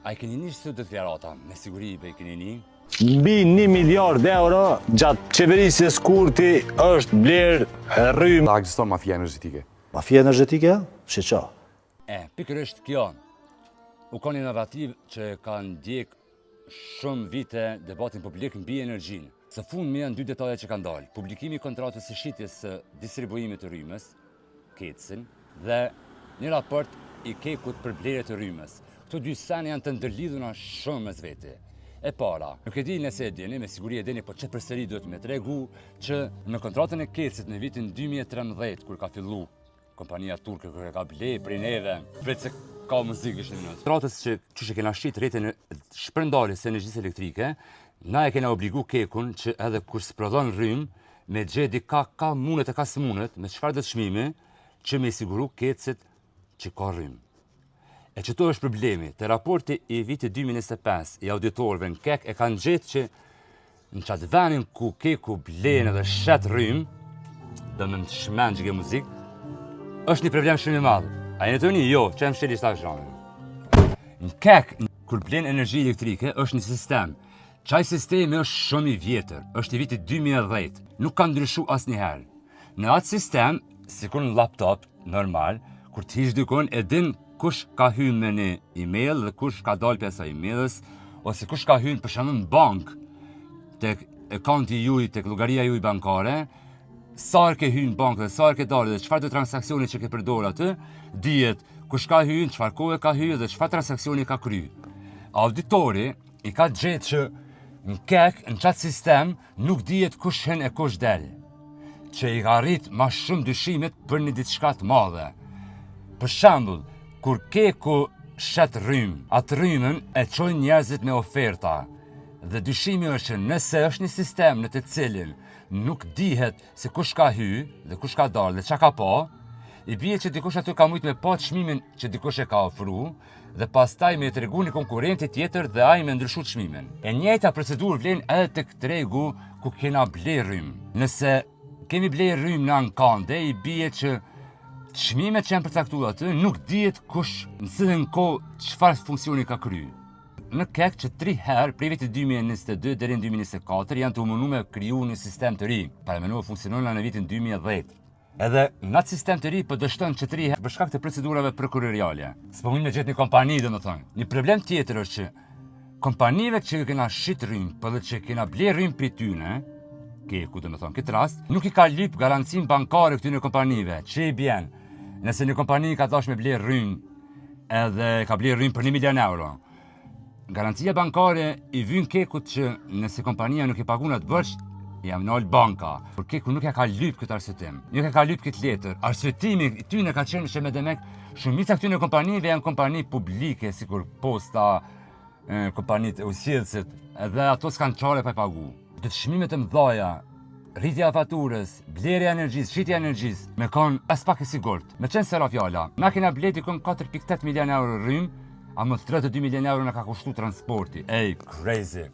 A i keni një që të deklarata, me siguri i keni një? Mbi 1 miliard euro gjatë qeverisjes Kurti është blerë rrymë. Ta ekziston mafia energjetike. Mafia energjetike? Si qa? Pikërisht kjo, u kanë inovativ që kanë ndjek shumë vite debatin publik mbi energjinë. Së fundmi janë 2 detaje që kanë dalë. Publikimi i kontratës së shitjes së distribuimit të rrymës, KEC-in, dhe një raport i Kekut për blerje të rrymës. Këto 2 sene janë të ndërlidhuna shumë mes vete. E para, nuk e di nëse e dini, me siguri e dini, po që përsëri duhet me tregu që në kontratën e KEC-it në vitin 2013, kur ka fillu kompania turke, kur e ka ble prej neve, vetë se ka muzikë ishte në kontratës që kena shit rrjetin e shpërndarjes së energjisë elektrike, na e kena obligu Kekun që edhe kur sprodhon rrymë, me gjedi ka munet e ka smunet, me çfarë do të çmimi, që me i siguru KEC-it që ka rrymë. E që to është problemi, të raporti i vitit 2025 i auditorëve në KEK e kanë gjetë që në qatë venin ku Keku blenë dhe shetë rrymë, dhe me më shmenë që ke muzikë, është një problem shumë i madhë. A e në të një, jo, që e më sheli shtakë zhanën. Në KEK, kur blenë energji elektrike, është një sistem. Qaj sistemi është shumë i vjetër, është i vitit 2010, nuk ka ndryshu asë njëherë. Në atë sistem, si kur në laptop, normal, kur t'ish dykon e din kush ka hynë me një email dhe kush ka dalë pjesa emailës, ose kush ka hynë për shembull në bank, tek akaunti juj, tek llogaria juj bankare, sa herë ke hynë në bank dhe sa herë ke dalë dhe çfarë të transaksioni që ke përdorur aty, dihet kush ka hynë, çfarë kohë ka hyrë dhe çfarë transaksioni ka kryer. Auditori i ka gjetë që në KEK, në qatë sistem, nuk dihet kush hyn e kush del, që i ka rrit ma shumë dyshimet për një diçka të madhe. Për shembull, kur Keku shet rrymë, atë rrymën e çojnë njerëzit me oferta. Dhe dyshimi është që nëse është një sistem në të cilin nuk dihet se kush ka hy dhe kush ka dalë dhe çka ka pa, i bie që dikush aty ka mujt me pa çmimin që dikush e ka ofruar dhe pastaj me tregu një konkurrenti tjetër dhe ai me ndryshu çmimin. E njëjta procedurë vlen edhe tek tregu ku kena ble rrymë. Nëse kemi ble rrymë në ankande, i bie që çmimet që janë përcaktuar aty nuk dihet kush në cilën kohë çfarë funksioni ka kryer. Në KEK që 3 herë prej vitit 2022 deri në 2024 janë të munduar me kriju një sistem të ri, paramenduar funksionona në vitin 2010. Edhe në atë sistem të ri po dështon që 3 herë për shkak të procedurave prokuroriale. S'po mund me gjetë një kompani, domethënë. Një problem tjetër është që kompanive që kena shit rrymë, po dhe që kena ble rrymë prej tyne, Keku domethënë, këtë rast, nuk i ka lyp garancinë bankare këtyre kompanive, që i bjen. Nëse një kompani ka dash me ble rrymë edhe ka ble rrymë për 1 milion euro, garancia bankare i vyn Kekut që nëse kompania nuk i pagun atë borx, ja nol banka. Por Keku nuk e ka lyp këtë arsyetim, nuk e ka lyp këtë letër. Arsyetimi i tyre ka qenë që me demek shumica këtyre kompanive janë kompani publike, sikur Posta, kompanitë e usjellësit, edhe ato s'kan çare pa pagu. Të çmimet e mëdha, rritja e faturës, blerja e energjisë, shitja e energjisë, me kon as pak e sigurt. Me qenë se ra fjala, na kena bleti kon 4.8 milion euro rrymë, a më 32 milion euro na ka kushtu transporti. Ej, crazy.